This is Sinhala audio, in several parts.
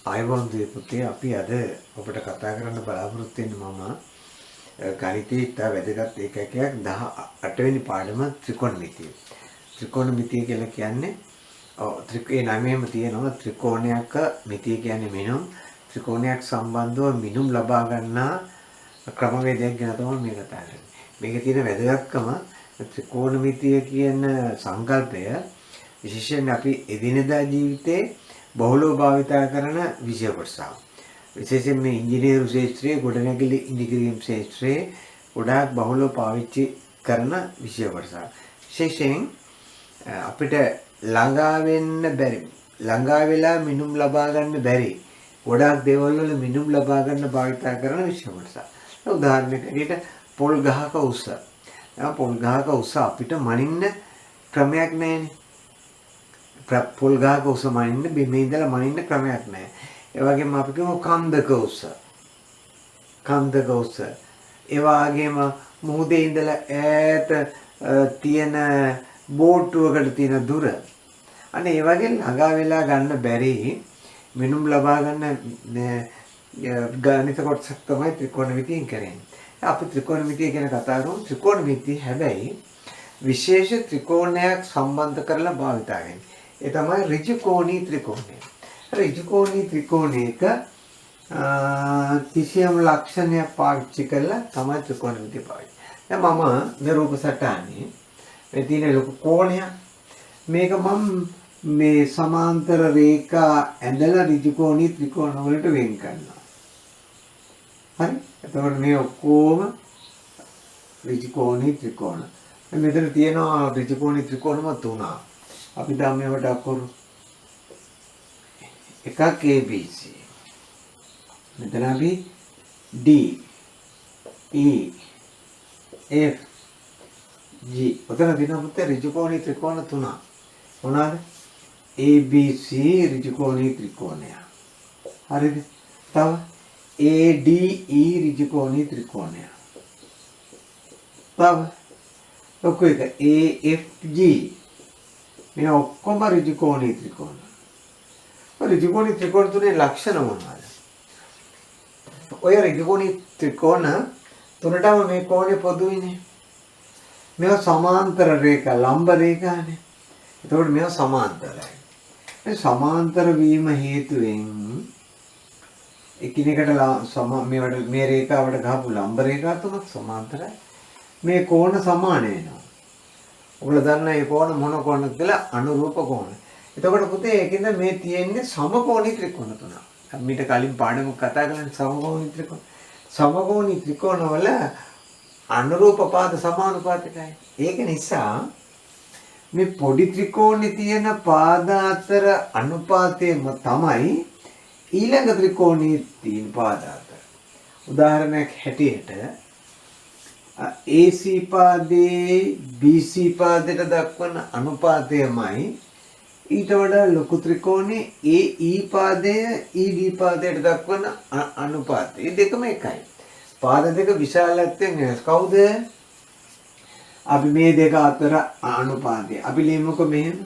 ආයුබෝවන් පුතේ අපි අද ඔබට කතා කරන්න බලාපොරොත්තු වෙන්නේ මම ගණිතයේ ඉතා වැදගත් ඒකකයක් 18 වෙනි පාඩම ත්‍රිකෝණමිතිය. ත්‍රිකෝණමිතිය කියලා කියන්නේ ත්‍රිකේ නමේම තියෙනවා ත්‍රිකෝණයක මිතිය කියන්නේ මිනුම් ත්‍රිකෝණයක් සම්බන්ධව මිනුම් ලබා ගන්නා ක්‍රමවේදයක් ගැන තමයි මේ කතා කරන්නේ. මේකේ තියෙන වැදගත්කම ත්‍රිකෝණමිතිය කියන සංකල්පය විශේෂයෙන් අපි එදිනෙදා ජීවිතේ බහුලව භාවිතා කරන විෂය කොටසක්. විශේෂයෙන් මේ ඉංජිනේරු ශාස්ත්‍රයේ ගොඩනැගිලි ඉදිකිරීම ශාස්ත්‍රයේ ගොඩාක් බහුලව පාවිච්චි කරන විෂය කොටසක්. විශේෂයෙන් අපිට ළඟා වෙන්න බැරි ළඟා වෙලා මිනුම් ලබා ගන්න බැරි ගොඩාක් දේවල් වල මිනුම් ලබා ගන්න භාවිතා කරන විෂය කොටසක්. උදාහරණයක් විදිහට පොල් ගහක උස. පොල් ගහක උස අපිට මනින්න ක්‍රමයක් නැහැනේ. පොල් ගහක උස මනින්න බිමේ ඉඳලා මනින්න ක්‍රමයක් නැහැ. ඒ වගේම අපි කියමු කන්දක උස. කන්දක උස. ඒ වගේම මුහුදේ ඉඳලා ඈත තියෙන බෝට්ටුවකට තියෙන දුර. අනේ ඒ වගේ ළඟා වෙලා ගන්න බැරි මිනුම් ලබා ගන්න ගණිත කොටසක් තමයි ත්‍රිකෝණමිතියෙන් කරන්නේ. අපි ත්‍රිකෝණමිතිය ගැන කතා කරමු. ත්‍රිකෝණමිතිය හැබැයි විශේෂ ත්‍රිකෝණයක් සම්බන්ධ කරලා භාවිතා වෙන්නේ. ඒ තමයි ඍජුකෝණී ත්‍රිකෝණය. ඍජුකෝණී ත්‍රිකෝණයක කිසියම් ලක්ෂණයක් පාවිච්චි කරලා තමයි ත්‍රිකෝණමිතිය පාවිච්චි. දැන් මම මේ රූප සටහනේ මේ තියෙන ලොකු කෝණයක් මේක මම මේ සමාන්තර රේඛා ඇඳලා ඍජුකෝණී ත්‍රිකෝණ වලට වෙන් කරනවා. හරි? එතකොට මේ ඔක්කොම ඍජුකෝණී ත්‍රිකෝණ. මෙතන තියෙනවා ඍජුකෝණී ත්‍රිකෝණම තුනක්. අපි දැන් මේවට අකුරු එකක් ABC. මෙතන අපි D E F G. ඔතන දිනන පුතේ ඍජුකෝණී ත්‍රිකෝණ තුනක්. මොනවාද? ABC ඍජුකෝණී ත්‍රිකෝණය. හරිද? තව ADE ඍජුකෝණී ත්‍රිකෝණය. තව ඔක එක AFG. මේ ඔක්කොම ඍජුකෝණී ත්‍රිකෝණ. ඍජුකෝණී ත්‍රිකෝණ තුනේ ලක්ෂණ මොනවාද? ඔය ඍජුකෝණී ත්‍රිකෝණ තුනටම මේ කෝණය පොදුයිනේ. මේවා සමාන්තර රේඛා ලම්බ රේඛානේ. එතකොට මේවා සමාන්තරයි. මේ සමාන්තර වීම හේතුවෙන් එකිනෙකට මේ රේඛාවට ගහපු ලම්බ රේඛා තුනක් සමාන්තරයි. මේ කෝණ සමාන වෙනවා. ඔයගොල්ලෝ දන්නා මේ කෝණ මොන කෝණද කියලා? අනුරූප කෝණ. එතකොට පුතේ ඒකෙන්ද මේ තියෙන්නේ සමකෝණී ත්‍රිකෝණ තුනක්. අපිට කලින් පාඩමක් කතා කරන්නේ සමකෝණී ත්‍රිකෝණ. සමකෝණී ත්‍රිකෝණ වල අනුරූප පාද සමානුපාතිකයි. ඒක නිසා මේ පොඩි ත්‍රිකෝණේ තියෙන පාද අතර අනුපාතයම තමයි ඊළඟ ත්‍රිකෝණයේ තියෙන පාද අතර. උදාහරණයක් හැටියට AC පාදයේ BC පාදයට දක්වන අනුපාතයමයි ඊට වඩා ලොකු ත්‍රිකෝණයේ AE පාදය ED පාදයට දක්වන අනුපාතය. මේ දෙකම එකයි. පාද දෙක විශාලත්වයෙන් වෙනස්. කවුද? අපි මේ දෙක අතර අනුපාතය. අපි ලියමුකෝ මෙහෙම.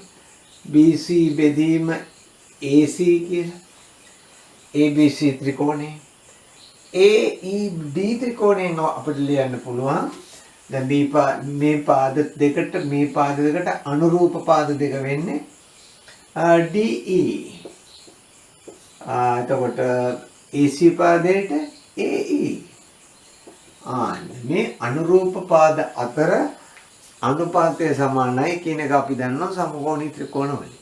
BC බෙදීම AC කියලා. ABC ත්‍රිකෝණය. AED ත්‍රිකෝණයෙන් අපිට ලියන්න පුළුවන්. දැන් මේ පාද දෙකට මේ පාද දෙකට අනුරූප පාද දෙක වෙන්නේ DE. එතකොට AC පාදයට AE. මේ අනුරූප පාද අතර අනුපාතය සමානයි කියන එක අපි දන්නවා සමකෝණී ත්‍රිකෝණ වලින්.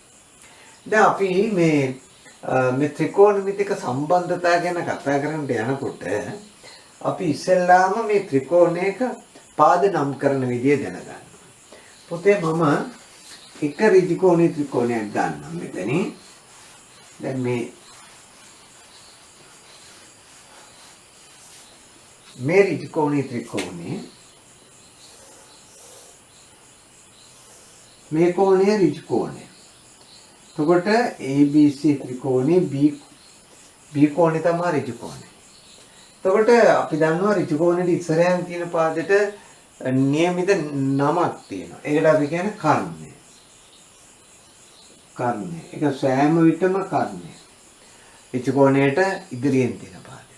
දැන් අපි මේ ත්‍රිකෝණමිතික සම්බන්ධතා ගැන කතා කරන්න යනකොට අපි ඉස්සෙල්ලාම මේ ත්‍රිකෝණයක පාද නම් කරන විදිය දැනගන්න. පුතේ මම එක ඍජුකෝණී ත්‍රිකෝණයක් ගන්නම් මෙතනින්. දැන් මේ ඍජුකෝණී ත්‍රිකෝණේ මේ කෝණය ඍජුකෝණය. එතකොට ABC ත්‍රිකෝණේ B කෝණේ තමයි ඍජුකෝණය. එතකොට අපි දන්නවා ඍජුකෝණෙට ඉස්සරහින් තියෙන පාදෙට નિયમિત නමක් තියෙනවා. ඒකට අපි කියන්නේ කර්ණය. කර්ණය. ඒක සෑම විටම කර්ණය. ඍජු කෝණයට ඉදිරියෙන් තියෙන පාදය.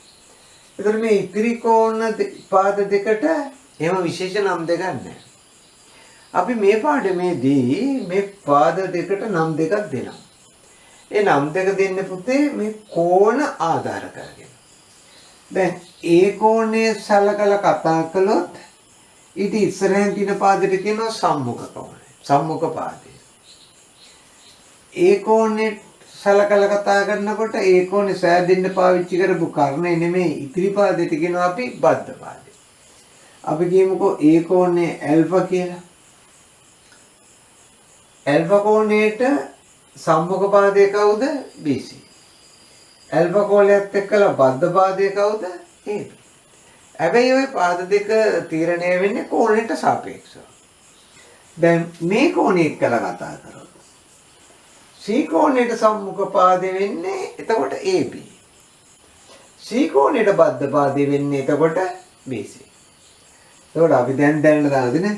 ඒතර මේ ඉදිරි කෝණ පාද දෙකට එහෙම විශේෂ නම් දෙකක් නැහැ. අපි මේ පාඩමේදී මේ පාද දෙකට නම් දෙකක් දෙනවා. ඒ නම් දෙක දෙන්නේ පුතේ මේ කෝණ ආධාර කරගෙන. දැන් ඒ කෝණය සලකලා කතා කළොත් ඊට ඉස්සරහින් තියෙන පාදෙට කියනවා සම්මුඛ කෝණය. සම්මුඛ පාදය. ඒ කෝණය සලකලා කතා කරනකොට ඒ කෝණය සෑදෙන්න පාවිච්චි කරපු කර්ණය නෙමෙයි ඉතිරි පාදෙට කියනවා අපි බද්ධ පාදය. අපි කියමුකෝ ඒ කෝණය ඇල්ෆා කියලා. ඇල්ෆා කෝණයට සම්මුඛ පාදය කවුද? BC. ඇල්ෆා කෝණයත් එක්කලා බද්ධ පාදය කවුද? AB. හැබැයි ওই පාද දෙක තීරණය වෙන්නේ කෝණයට සාපේක්ෂව. දැන් මේ කෝණය එක්කලා කතා කරමු. C කෝණයට සම්මුඛ පාදය වෙන්නේ එතකොට AB. C කෝණයට බද්ධ පාදය වෙන්නේ එතකොට BC. එතකොට අපි දැන් දැනට දානද නේ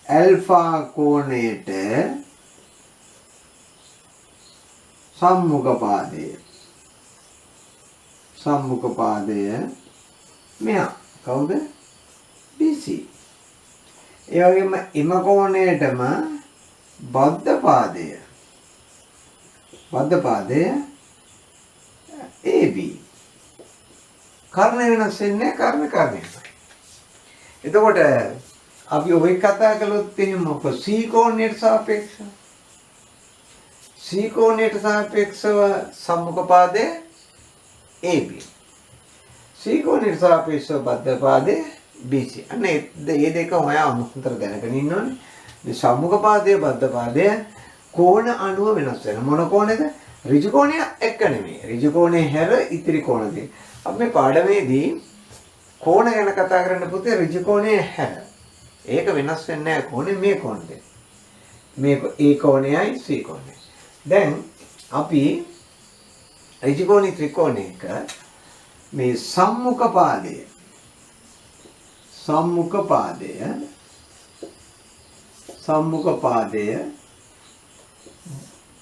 ඇල්ෆා කෝණයට සම්මුඛ පාදය මෙහා කවුද? BC. ඒ වගේම ඉම කෝණයටම බද්ධ පාදය AB. කර්ණය වෙනස් වෙන්නේ කර්ණය. එතකොට අපි ඔය කතා කළොත් එහෙනම් මොකද C කෝණයට සාපේක්ෂව සම්මුඛ පාදය AB. C කෝණයට සාපේක්ෂව බද්ධ පාදය BC. අන්න මේ දෙක හොයා අමුතර දැනගෙන ඉන්න ඕනේ. මේ සම්මුඛ පාදය බද්ධ පාදය කෝණ අණුව වෙනස් වෙන මොන කෝණෙද? ඍජු කෝණය එක්ක නෙමෙයි. ඍජු කෝණේ හැර ඉතිරි කෝණ දෙක. අපි මේ පාඩමේදී කෝණ ගැන කතා කරන්න පුතේ ඍජු කෝණේ හැර. ඒක වෙනස් වෙන්නේ නැහැ කෝණේ මේ කෝණ දෙක. මේ A කෝණයයි C කෝණයයි. දැන් අපි ඍජු කෝණී ත්‍රිකෝණයක මේ සම්මුඛ පාදය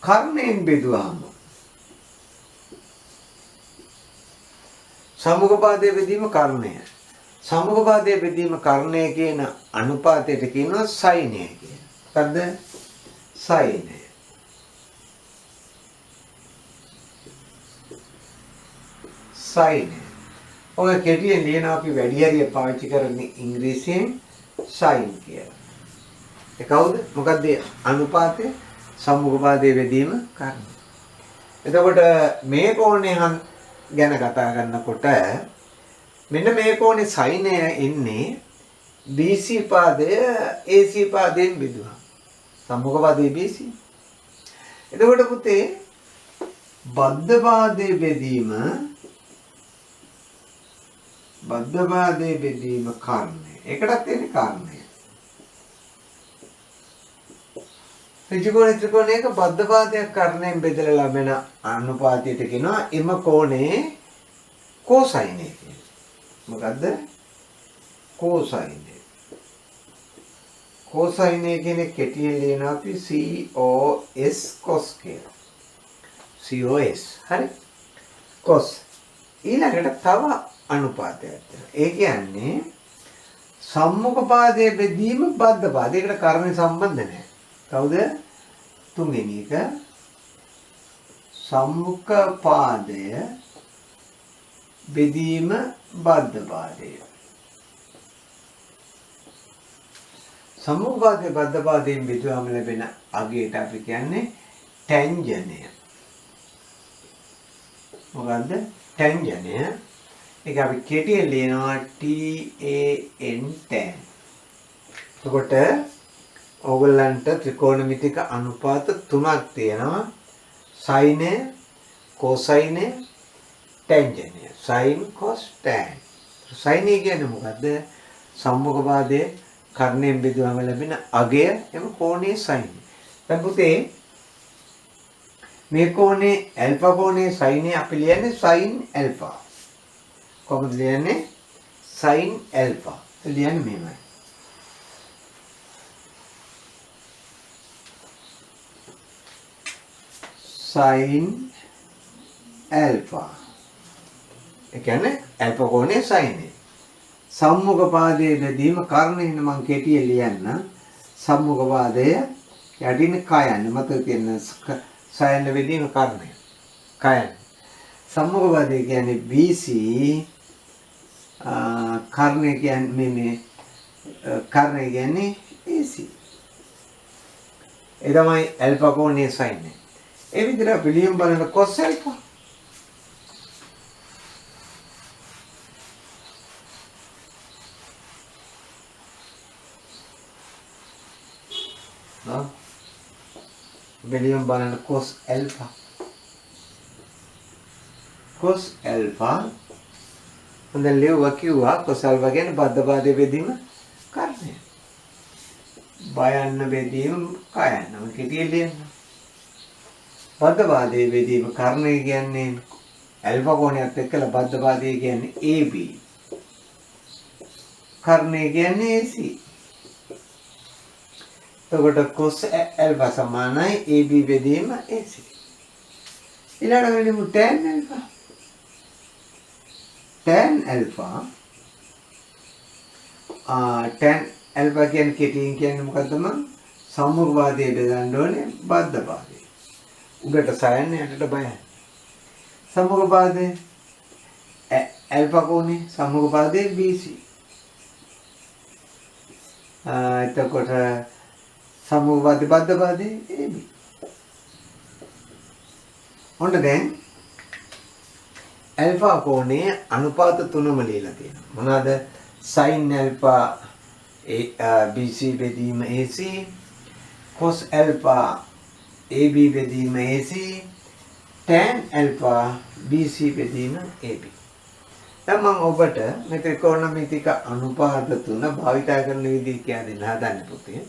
කර්ණයෙන් බෙදුවාම සම්මුඛ පාදයේ බෙදීම කර්ණය. සම්මුඛ පාදයේ බෙදීම කර්ණය කියන අනුපාතයට කියනවා සයිනය කියලා. මොකද්ද? සයිනය. ඔය කෙටියෙන් ලියනවා අපි වැඩි හරිය පාවිච්චි කරන්නේ ඉංග්‍රීසියෙන් සයින් කියලා. ඒ කවුද? මොකද්ද අනුපාතය? සම්මුඛ පාදයේ බෙදීම කර්ණය. එතකොට මේ කෝණය ගැන කතා කරනකොට මෙන්න මේ කෝණේ සයිනය එන්නේ BC පාදය AC පාදයෙන් බෙදුවා. සම්මුඛ පාදයේ BC. එතකොට පුතේ බද්ධ පාදයේ බෙදීම කර්ණය. ඒකටත් තියෙන්නේ කර්ණය. ඍජු කෝණ ත්‍රිකෝණයක බද්ධ පාදයක් කර්ණයෙන් බෙදලා ලැබෙන අනුපාතයට කියනවා එම කෝණේ කොසයිනය කියලා. මොකද්ද? කොසයිනය. කොසයිනය කියන්නේ කෙටියෙන් ලියනවා අපි COS cos කියලා. COS. හරි? cos. ඊළඟට තව අනුපාතයක් තියෙනවා. ඒ කියන්නේ සම්මුඛ පාදයේ බෙදීම බද්ධ පාදයකට කර්ණය සම්බන්ධ නැහැ. කවුද? තුන්වෙනි එක සම්මුඛ පාදය බෙදීම බද්ධ පාදය. සම්මුඛ පාදය බද්ධ පාදයෙන් බෙදුවම ලැබෙන අගයට අපි කියන්නේ ටැන්ජනය. මොකද්ද? ටැන්ජනය. ඒක අපි කෙටියෙන් ලියනවා TAN tan. එතකොට ඕගොල්ලන්ට ත්‍රිකෝණමිතික අනුපාත තුනක් තියෙනවා. සයිනය, කොසයිනය, ටැන්ජනය. සයින්, කොස්, ටැන්. සයිනය කියන්නේ මොකද්ද? සම්මුඛ පාදයේ කර්ණයෙන් බෙදුවම ලැබෙන අගය එම කෝණයේ සයින්. දැන් පුතේ මේ කෝණේ ඇල්ෆා කෝණයේ සයිනේ අපි ලියන්නේ සයින් ඇල්ෆා. කොහොමද ලියන්නේ? Sign alpha. ලියන්නේ මෙහෙමයි. sin alpha. ඒ කියන්නේ ඇල්ෆා කෝණයේ සයින් එක. සම්මුඛ පාදයේ බෙදීම කර්ණයෙන් මම කෙටියෙන් ලියන්න. සම්මුඛ පාදය යටින් කයන්න මතක තියෙන සයන්න බෙදීම කර්ණය. කයන්න. සම්මුඛ පාදය කියන්නේ BC කර්ණය කියන්නේ මේ කර්ණය කියන්නේ AC. ඒ තමයි ඇල්ෆා කෝණයේ සයින් එක. ඒ විදිහට පිළියම් බලන cos ඇල්ෆා William බලන cos alpha හොඳ ලියුවා කිව්වා cos alpha කියන්නේ බද්ධපාදයේ බෙදීම කර්ණය. බයන්න බෙදීම කයන්න. මම කෙටියෙන් ලියන්න. බද්ධපාදයේ බෙදීම කර්ණය කියන්නේ alpha කෝණයත් එක්කලා බද්ධපාදයේ කියන්නේ AB. කර්ණය කියන්නේ AC. එතකොට cos alpha සමානයි AB බෙදීම AC. ඊළඟට වෙලිමු tan alpha. tan alpha කියන්නේ කෙටියෙන් කියන්නේ මොකද්ද මම? සම්මුඛ පාදයේ බෙදන්න ඕනේ බද්ධ පාදයේ. උඩට සයන්න යටට බයන්න. සම්මුඛ පාදයේ alpha කෝණේ සම්මුඛ පාදයේ BC. එතකොට සම්මුඛ පාදයේ බද්ධ පාදයේ AB. ඔන්න දැන් ඇල්ෆා කෝණයේ අනුපාත තුනම ලියලා තියෙනවා. මොනවාද? sin alpha BC බෙදීම AC, cos alpha AB බෙදීම AC, tan alpha BC බෙදීම AB. දැන් මම ඔබට මේ ත්‍රිකෝණමිතික අනුපාත තුන භාවිතා කරන විදිහ කියලා දෙන්න හදන්නේ පුතේ.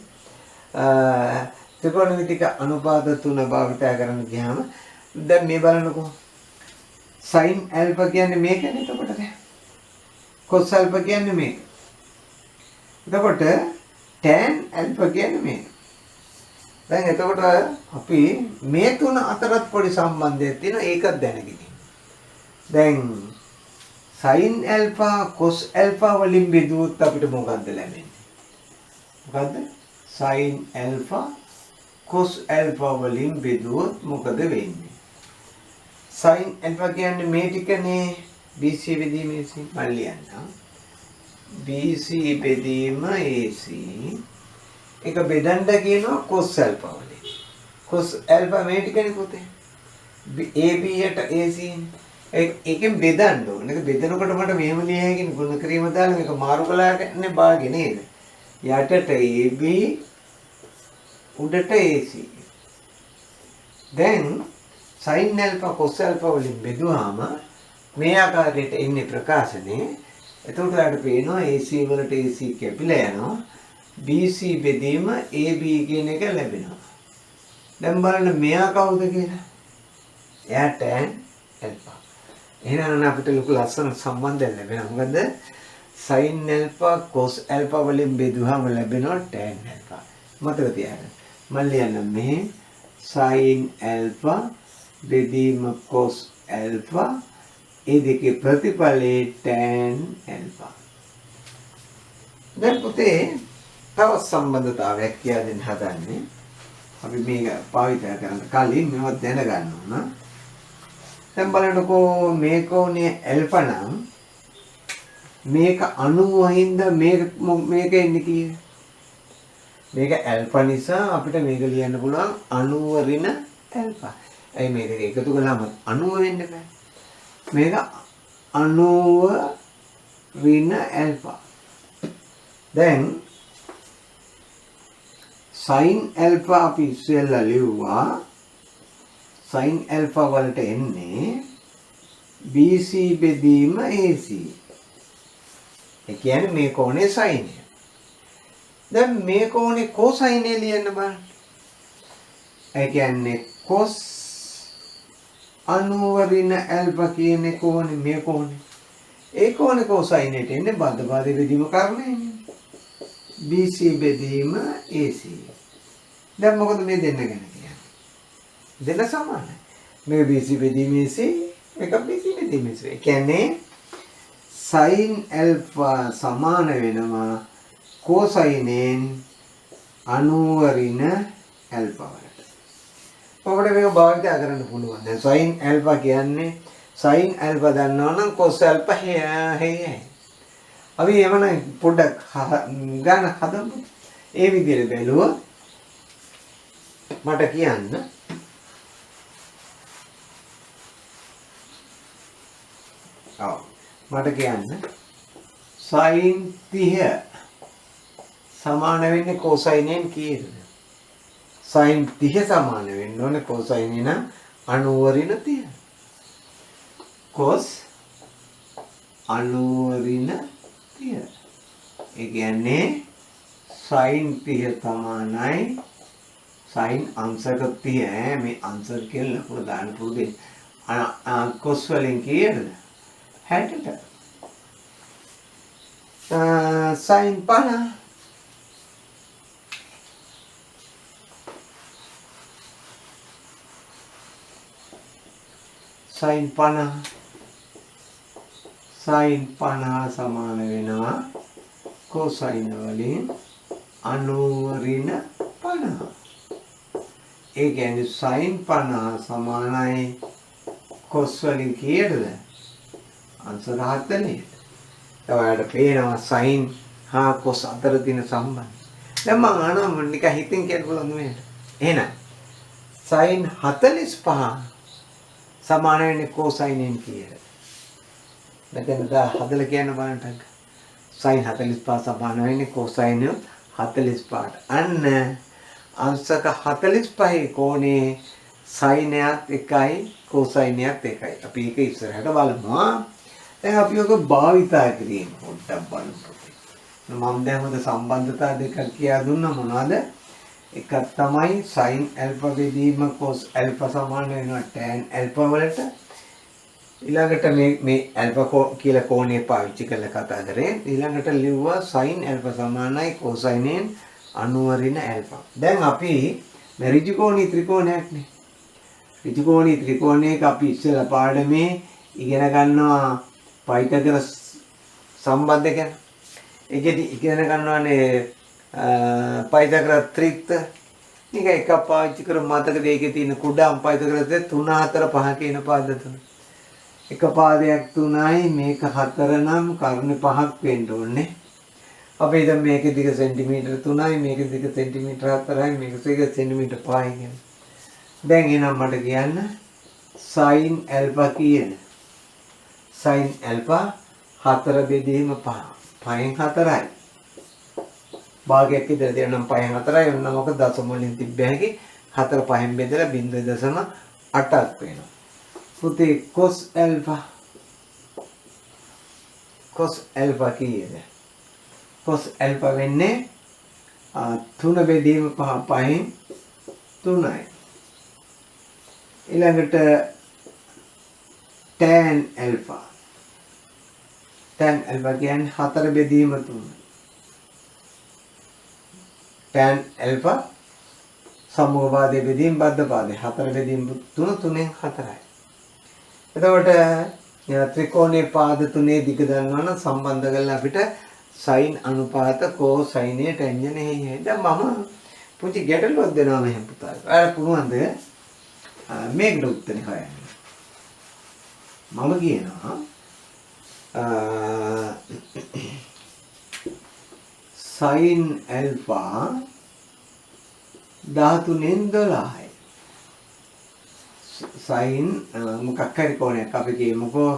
ත්‍රිකෝණමිතික අනුපාත තුන භාවිතා කරන ගියාම දැන් මේ බලන්නකෝ. sin alpha කියන්නේ මේකනේ එතකොට දැන්. cos alpha කියන්නේ මේක. එතකොට tan alpha කියන්නේ මේක. දැන් එතකොට අපි මේ තුන අතරත් පොඩි සම්බන්ධයක් තියෙනවා ඒකත් දැනගන්න. දැන් sin alpha cos alpha වලින් බෙදුවොත් අපිට මොකද්ද ලැබෙන්නේ? මොකද්ද? sin alpha cos alpha වලින් බෙදුවොත් මොකද වෙන්නේ? sin alpha කියන්නේ මේ ටිකනේ BC බෙදීම AC මම ලියන්නම්. BC බෙදීම AC එක බෙදන්න කියනවා cos alpha වලින්. cos alpha මේ ටිකනේ පුතේ. AB යට AC එකෙන් බෙදන්න ඕනේ. ඒක බෙදනකොට මට මෙහෙම ලිය හැකිනේ ගුණ කිරීම දාලා මේක මාරු කළානේ භාගෙ නේද? යටට AB උඩට AC. දැන් sin alpha cos alpha වලින් බෙදුවාම මේ ආකාරයට එන්නේ ප්‍රකාශනේ. එතකොට ඔයාලට පේනවා AC වලට AC කැපිලා යනවා. BC බෙදීම AB කියන එක ලැබෙනවා. දැන් බලන්න මෙයා කවුද කියලා. එයා tan alpha. එහෙනම් අපිට ලොකු ලස්සන සම්බන්ධයක් ලැබෙනවා. මොකද sin alpha cos alpha වලින් බෙදුවාම ලැබෙනවා tan alpha. මතක තියාගන්න. මම ලියන්නම් මේ sin alpha බෙදීම cos alpha ඒ දෙකේ ප්‍රතිඵලයේ tan alpha. දැන් පුතේ තව සම්බන්ධතාවයක් කියලා දෙන්න හදන්නේ. අපි මේක භාවිත කරන කලින් මේවත් දැනගන්න ඕන. දැන් බලන්නකෝ මේ කෝණයේ alpha නම් මේක 90 හින්දා මේක එන්නේ කීයද? මේක alpha නිසා අපිට මේක ලියන්න පුළුවන් 90 ඍණ alpha. ඒ මේ දෙක එකතු කළාම 90 වෙන්න බෑ. මේක 90 ඍණ alpha. දැන් sin alpha අපි ඉස්සෙල්ලා ලිව්වා. sin alpha වලට එන්නේ BC බෙදීම AC. ඒ කියන්නේ මේ කෝණේ sin එක. දැන් මේ කෝණේ cosine ලියන්න බලන්න. ඒ කියන්නේ cos 90 ඍණ alpha කියන කෝණේ මේ කෝණේ. ඒ කෝණේ cosine එකට එන්නේ බද්ධපාදයේ බෙදීම කර්ණයනේ. BC බෙදීම AC. දැන් මොකද මේ දෙන්න ගැන කියන්නේ? දෙන්න සමානයි. මේ BC බෙදීම AC එක බෙදී බෙදී මිශ්‍ර. ඒ කියන්නේ sin alpha සමාන වෙනවා cosine අනුව ඍණ alpha වලට. ඔකට මේක භාවිත කරන්න පුළුවන්. දැන් sin alpha කියන්නේ sin alpha දන්නවනම් cos alpha හේයයි. අපි එවනම් පොඩ්ඩක් ගන්න හදමු. ඒ විදිහට බැලුවොත් මට කියන්න මට කියන්න sin 30 සමාන වෙන්නේ cosine කීයද? sin 30 සමාන වෙන්න ඕනේ cosine නම් 90 ඍණ 30. cos 90 ඍණ 30. ඒ කියන්නේ sin 30 සමානයි sin අංශක 30 මේ අංශක කියලා ලකුණ දාන්න පුළුවන්. cos වලින් කීයද? 60ට. sin 50 sin 50 සමාන වෙනවා cosine වලින් 90 ඍණ 50. ඒ කියන්නේ sin 50 සමානයි cos වලින් කීයටද? අංශක 40. ඔයාලට පේනවා sin හා cos අතර තියෙන සම්බන්ධය. දැන් මම අහනවා නිකන් හිතින් කියන්න පුළුවන් මේක. එහෙනම් sin 45 සමාන වෙන්නේ cosine කීයද? මෙතන හදලා කියන්න බලන්න. sin 45 සමාන වෙන්නේ cosine 45ට. අන්න අංශක 45 කෝණේ sin එකත් එකයි cosine එකත් එකයි. අපි ඒක ඉස්සරහට බලමු. දැන් අපි ඔක භාවිතා කිරීම පොඩ්ඩක් බලමු. මම දැන් හොඳ සම්බන්ධතා දෙකක් කියා දුන්නා මොනවද? එකක් තමයි sin alpha බෙදීම cos alpha සමාන වෙනවා tan alpha වලට. ඊළඟට මේ alpha කියලා කෝණය පාවිච්චි කරලා කතා කරේ. ඊළඟට ලිව්වා sin alpha සමානයි cosine 90 ඍණ alpha. දැන් අපි මේ ඍජුකෝණී ත්‍රිකෝණයක්නේ. ඍජුකෝණී ත්‍රිකෝණයක අපි ඉස්සෙල්ලා පාඩමේ ඉගෙන ගන්නවා පයිතගරස් සම්බන්ධය ගැන. ඒකෙදි ඉගෙන ගන්නවානේ පයිතගරස් ත්‍රිත්ත. මේක එක පාවිච්චි කර මතකද ඒකේ තියෙන කුඩාම් පයිතගරස් 3 4 5 කියන පාද තුන. එක පාදයක් 3යි මේක 4 නම් කර්ණ 5ක් වෙන්න ඕනේ. අපි දැන් මේකේ දිග සෙන්ටිමීටර 3යි මේකේ දිග සෙන්ටිමීටර 4යි මේකේ දිග සෙන්ටිමීටර 5යි කියන. දැන් එනම් මට කියන්න sin alpha කියන sin alpha 4 බෙදීම 5. 5න් 4යි. භාගයක් විතර දෙන්නම් 5න් 4යි. ඔන්න මොකද දශම වලින් තිබ්බ හැකි 4 5න් බෙදලා 0.8ක් වෙනවා. පුතේ cos alpha කීයද? cos alpha වෙන්නේ 3 බෙදීම 5 5න් 3යි. ඊළඟට tan alpha කියන්නේ 4 බෙදීම 3. tan alpha සමූහ පාදයේ බෙදීම බද්ධ පාදයේ 4 බෙදීම 3 3න් 4යි. එතකොට ත්‍රිකෝණයේ පාද තුනේ දිග දන්නවා නම් සම්බන්ධ කරලා අපිට sin අනුපාත cosine tangent හේයි. දැන් මම පුංචි ගැටලුවක් දෙනවා මෙහෙම පුතා. ඔයාලා පුළුවන්ද මේකට උත්තරේ හොයන්න? මම කියනවා sin alpha 13න් 12යි. sin මොකක් හරි කෝණයක් අපි කියමුකෝ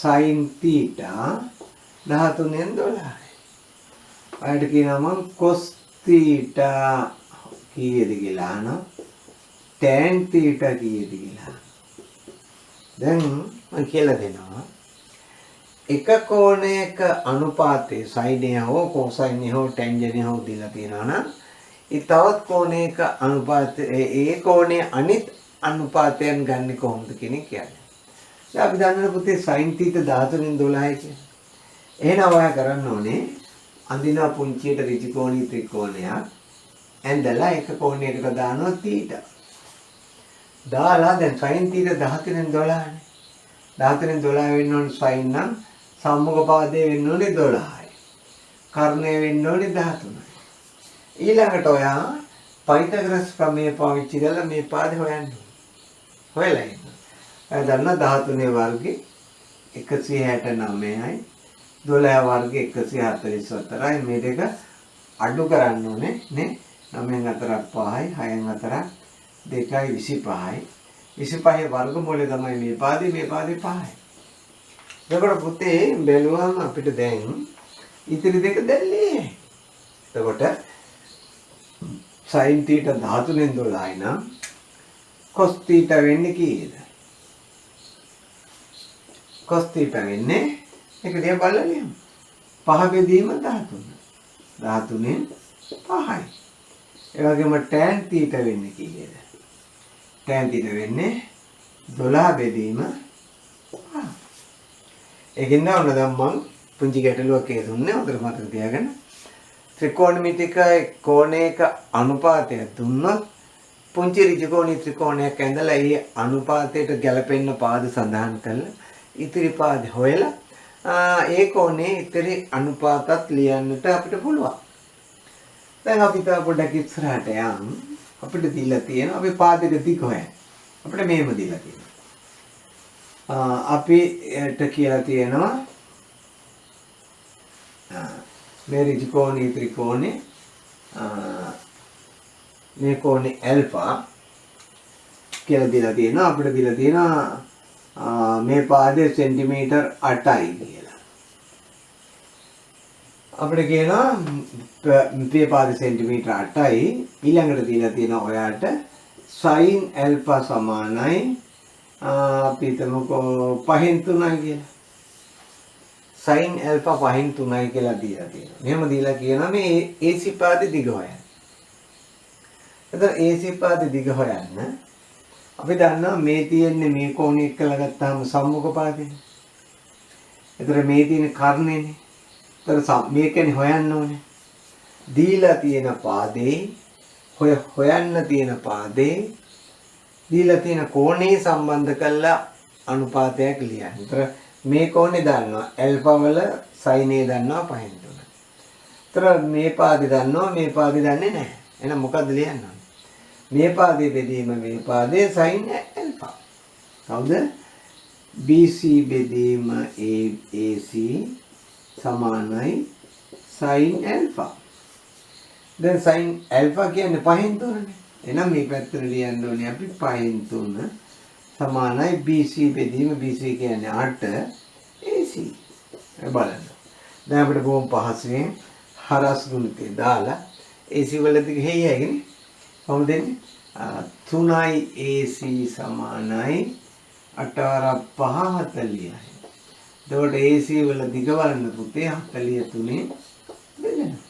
sin theta 13න් 12යි. අයිට කියනවා මම cos theta කීයද කියලා අහනවා. tan theta කීයද කියලා. දැන් මම කියලා දෙනවා. එක කෝණයක අනුපාතය sin හෝ cosine හෝ tangent හෝ දීලා තියෙනවා නම් ඒ තවත් කෝණයක අනුපාතය ඒ කෝණයේ අනිත් අනුපාතයන් ගන්න කොහොමද කියන එක කියන්නේ. දැන් අපි දන්නවා පුතේ sin theta 13න් 12යි කියන්නේ. එහෙනම් ඔයා කරන්න ඕනේ අඳිනවා පුංචියට ඍජුකෝණී ත්‍රිකෝණයක් ඇඳලා එක කෝණයකට දානවා theta. දාලා දැන් sin theta 13න් 12නේ. 13න් 12 වෙන්න ඕනේ sin නම් සම්මුඛ පාදයේ වෙන්න ඕනේ 12යි. කර්ණය වෙන්න ඕනේ 13යි. ඊළඟට ඔයා පයිතගරස් ප්‍රමේය පාවිච්චි කරලා මේ පාදේ හොයන්න ඕනේ. හොයලා ඉන්න. ඔයා දන්නා 13 වර්ගේ 169යි 12 වර්ගේ 144යි මේ දෙක අඩු කරන්න ඕනේ නේ. 9න් 4ක් 5යි 6න් 4ක් 2යි 25යි 25 වර්ගමූලය තමයි මේ පාදේ 5යි. එතකොට පුතේ බැලුවම අපිට දැන් ඉතිරි දෙක දැල්ලේ. එතකොට sin θ 13න් 12යි නම් cos θ වෙන්නේ කීයද? cos θ වෙන්නේ ඒක දිහා බලලා ලියමු. 5 බෙදීම 13. 13න් 5යි. ඒ වගේම tan θ වෙන්නේ කීයද? tan θ වෙන්නේ 12 බෙදීම 5. ඒකින්ද ඔන්න දැන් මම පුංචි ගැටලුවක් දුන්නේ උතර මතක තියාගන්න. ත්‍රිකෝණමිතික කෝණයක අනුපාතයක් දුන්නොත් පුංචි ඍජුකෝණී ත්‍රිකෝණයක් ඇඳලා ඒ අනුපාතයට ගැලපෙන්න පාද සඳහන් කරලා ඉතිරි පාද හොයලා ඒ කෝණේ ඉතිරි අනුපාතත් ලියන්නට අපිට පුළුවන්. දැන් අපි තව පොඩ්ඩක් ඉස්සරහට යමු. අපිට දීලා තියෙන අපි පාදක දිග හොයන්න. අපිට මේම දීලා තියෙනවා. අපිට කියලා තියෙනවා මේ ඍජුකෝණී ත්‍රිකෝණේ මේ කෝණේ ඇල්ෆා කියලා දීලා තියෙනවා. අපිට දීලා තියෙනවා මේ පාදයේ සෙන්ටිමීටර් 8යි කියලා. අපිට කියනවා මේ පාදයේ සෙන්ටිමීටර් 8යි ඊළඟට දීලා තියෙනවා ඔයාට sin ඇල්ෆා සමානයි අපි හිතමුකෝ 5න් 3යි කියලා. sin alpha 5න් 3යි කියලා දීලා තියෙනවා. මෙහෙම දීලා කියනවා මේ AC පාදේ දිග හොයන්න. එතන AC පාදේ දිග හොයන්න අපි දන්නවා මේ තියෙන්නේ මේ කෝණය එක්කලා ගත්තාම සම්මුඛ පාදේනේ. එතන මේ තියෙන කර්ණයනේ. එතන මේ කියන්නේ හොයන්න ඕනේ. දීලා තියෙන පාදේ හොයන්න තියෙන පාදේ දීලා තියෙන කෝණේ සම්බන්ධ කරලා අනුපාතයක් ලියන්න. එතන මේ කෝණේ දන්නවා ඇල්ෆා වල sin A දන්නවා 5න් 3. ඒතර මේ පාදේ දන්නවා මේ පාදේ දන්නේ නැහැ. එහෙනම් මොකද්ද ලියන්න ඕනේ? මේ පාදේ බෙදීම මේ පාදේ sin ඇල්ෆා. කවුද? BC බෙදීම AC සමානයි sin ඇල්ෆා. දැන් sin ඇල්ෆා කියන්නේ 5න් 3නේ. එහෙනම් මේ පැත්තට ලියන්න ඕනේ අපි 5න් 3 සමානයි BC බෙදීම BC කියන්නේ 8 AC. බලන්න. දැන් අපිට බොහොම පහසුවෙන් හරස් ගුණිතේ දාලා AC වලදී හෙයියයිනේ. කොහොමද දෙන්නේ? 3යි AC සමානයි 8 5 40යි. එතකොට AC වල දිග බලන්න පුතේ 43 බෙදෙනවා.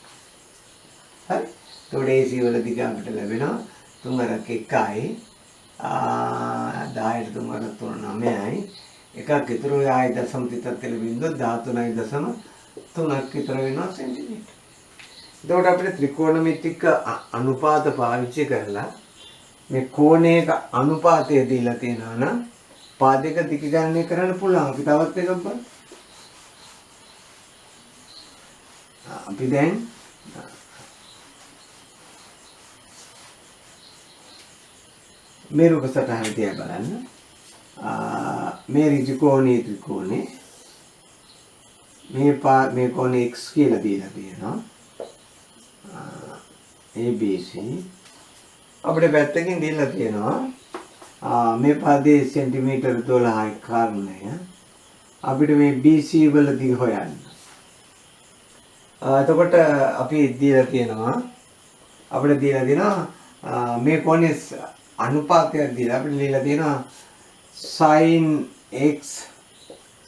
හරි? එතකොට AC වල දිග අපිට ලැබෙනවා 3 1යි 10ට 3 9යි එකක් ඉතුරු ආයි දශම තිතත් කියලා බින්දුව 13.3ක් විතර වෙනවා සෙන්ටිමීටර්. එතකොට අපිට ත්‍රිකෝණමිතික අනුපාත පාවිච්චි කරලා මේ කෝණයක අනුපාතය දීලා තියෙනවා නම් පාදයක දිග ගණනය කරන්න පුළුවන්. අපි තවත් එකක් බලමු. අපි දැන් මේ රූප සටහන දිහා බලන්න. මේ ඍජුකෝණී ත්‍රිකෝණේ මේ කෝණේ x කියලා දීලා තියෙනවා. ABC අපිට පැත්තකින් දීලා තියෙනවා මේ පාදයේ සෙන්ටිමීටර් 12යි කර්ණය. අපිට මේ BC වල දිග හොයන්න. එතකොට අපි දීලා තියෙනවා අපිට දීලා තියෙනවා මේ කෝණේ අනුපාතයක් දීලා අපිට ලියලා තියෙනවා sin x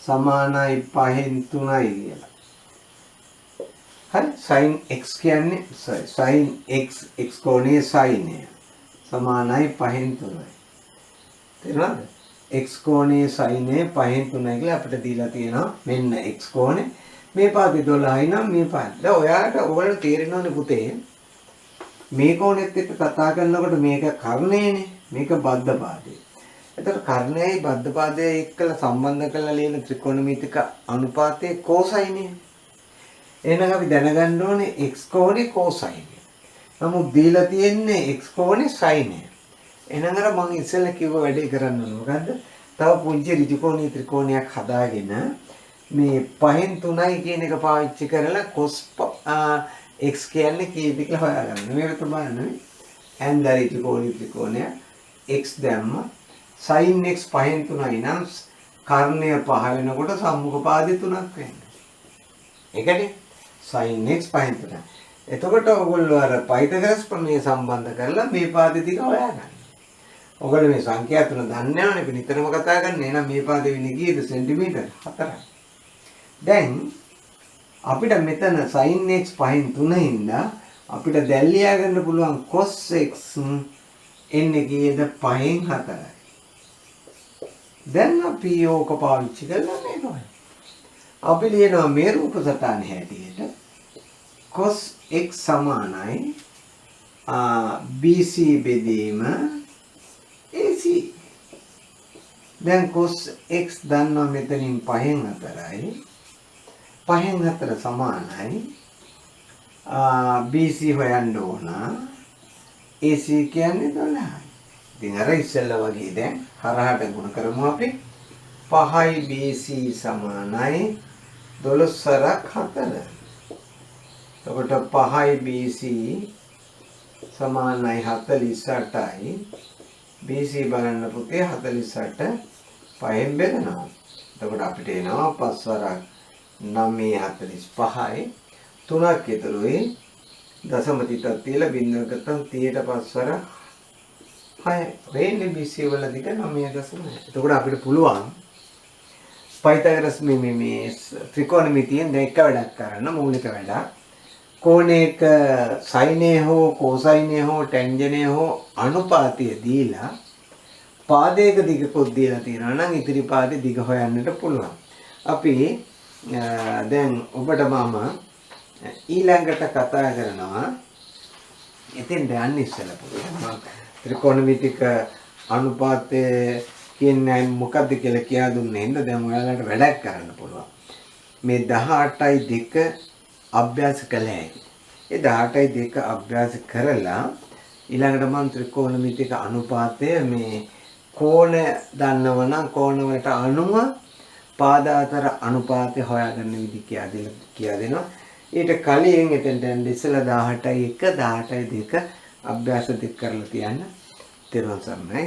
සමානයි 5න් 3යි කියලා. හරි sin x කියන්නේ sin x කෝණයේ sin සමානයි 5න් 3යි. තේරුණාද? x කෝණයේ sin 5න් 3යි කියලා අපිට දීලා තියෙනවා මෙන්න x කෝණය. මේ පාදේ 12යි නම් මේ පාදේ. දැන් ඔයාලට තේරෙනවනේ පුතේ මේ කෝණෙත් එක්ක කතා කරනකොට මේක කර්ණයනේ මේක බද්ධ පාදේ. එතකොට කර්ණයයි බද්ධපාදයේ එක්කලා සම්බන්ධ කරලා ලියන ත්‍රිකෝණමිතික අනුපාතයේ කෝසයිනේ. එහෙනම් අපි දැනගන්න ඕනේ x කෝණේ කෝසයින්. නමුත් දීලා තියෙන්නේ x කෝණේ සයින්. එහෙනම් අර මම ඉස්සෙල්ලා කිව්ව වැඩේ කරන්න ඕනේ. මොකද්ද? තව පුංචි ඍජුකෝණීය ත්‍රිකෝණයක් හදාගෙන මේ 5න් 3යි කියන එක පාවිච්චි කරලා cos x කියන්නේ කීයද කියලා හොයාගන්න. මේකට බලන්න. ඇන්දරි ත්‍රිකෝණීය ත්‍රිකෝණය x දැම්ම sin x 5න් 3යි නම් කර්ණය 5 වෙනකොට සම්මුඛ පාදේ 3ක් වෙන්නේ. ඒකනේ sin x 5න් 3. එතකොට ඔයගොල්ලෝ අර පයිතගරස් ප්‍රමේය සම්බන්ධ කරලා මේ පාදේ දිග හොයාගන්න. ඔයගොල්ලෝ මේ සංඛ්‍යා තුන දන්නේ නැවනේ අපි නිතරම කතා කරන්නේ. එහෙනම් මේ පාදේ වෙන්නේ කීයද? සෙන්ටිමීටර් 4යි. දැන් අපිට මෙතන sin x 5න් 3 ඉඳලා අපිට දැන් ලියා ගන්න පුළුවන් cos x එන්නේ කීයද? 5න් 4යි. දැන් අපි ඕක පාවිච්චි කරලා මේකයි. අපි ලියනවා මේ රූප සටහනේ හැටියට cos x සමානයි BC බෙදීම AC. දැන් cos x දන්නවා මෙතනින් 5න් 4යි. 5න් 4 සමානයි BC හොයන්න ඕන. AC කියන්නේ 12යි. ඉතින් අර ඉස්සෙල්ලා වගේ දැන් හරහට ගුණ කරමු අපි. 5යි BC සමානයි 12 4. එතකොට 5යි BC සමානයි 48යි. BC බලන්න පුතේ 48 5න් බෙදනවා. එතකොට අපිට එනවා 5 වරක් 9 45යි 3ක් ඉතුරුයි. දශම තිතක් තියලා බිඳුව ගත්තම 30ට 5 වරක් 6. වෙන්නේ BC වල දිග 9.9. එතකොට අපිට පුළුවන් පයිතගරස් මේ ත්‍රිකෝණමිතියෙන් දැන් එක වැඩක් කරන්න මූලික වැඩක්. කෝණයක සයිනේ හෝ කෝසයිනේ හෝ ටැන්ජනේ හෝ අනුපාතය දීලා පාදයක දිගකුත් දීලා තියෙනවා නම් ඉතිරි පාදේ දිග හොයන්නට පුළුවන්. අපි දැන් ඔබට මම ඊළඟට කතා කරනවා ඉතින් දැන් ඉස්සෙල්ලා පුළුවන් ත්‍රිකෝණමිතික අනුපාතය කියන්නේ මොකක්ද කියලා කියා දුන්නේ නේද? දැන් ඔයාලට වැඩක් කරන්න පුළුවන්. මේ 18යි 2 අභ්‍යාස කළා. ඒ 18යි 2 අභ්‍යාස කරලා ඊළඟට මම ත්‍රිකෝණමිතික අනුපාතය මේ කෝණ දන්නවනම් කෝණ වලට අනුව පාද අතර අනුපාතය හොයාගන්න විදි කියා දෙනවා. ඊට කලින් එතෙන්ට ඉස්සෙල්ලා 18යි 1 18යි 2 අභ්‍යාස දෙක කරලා තියන්න. තෙරුවන් සරණයි.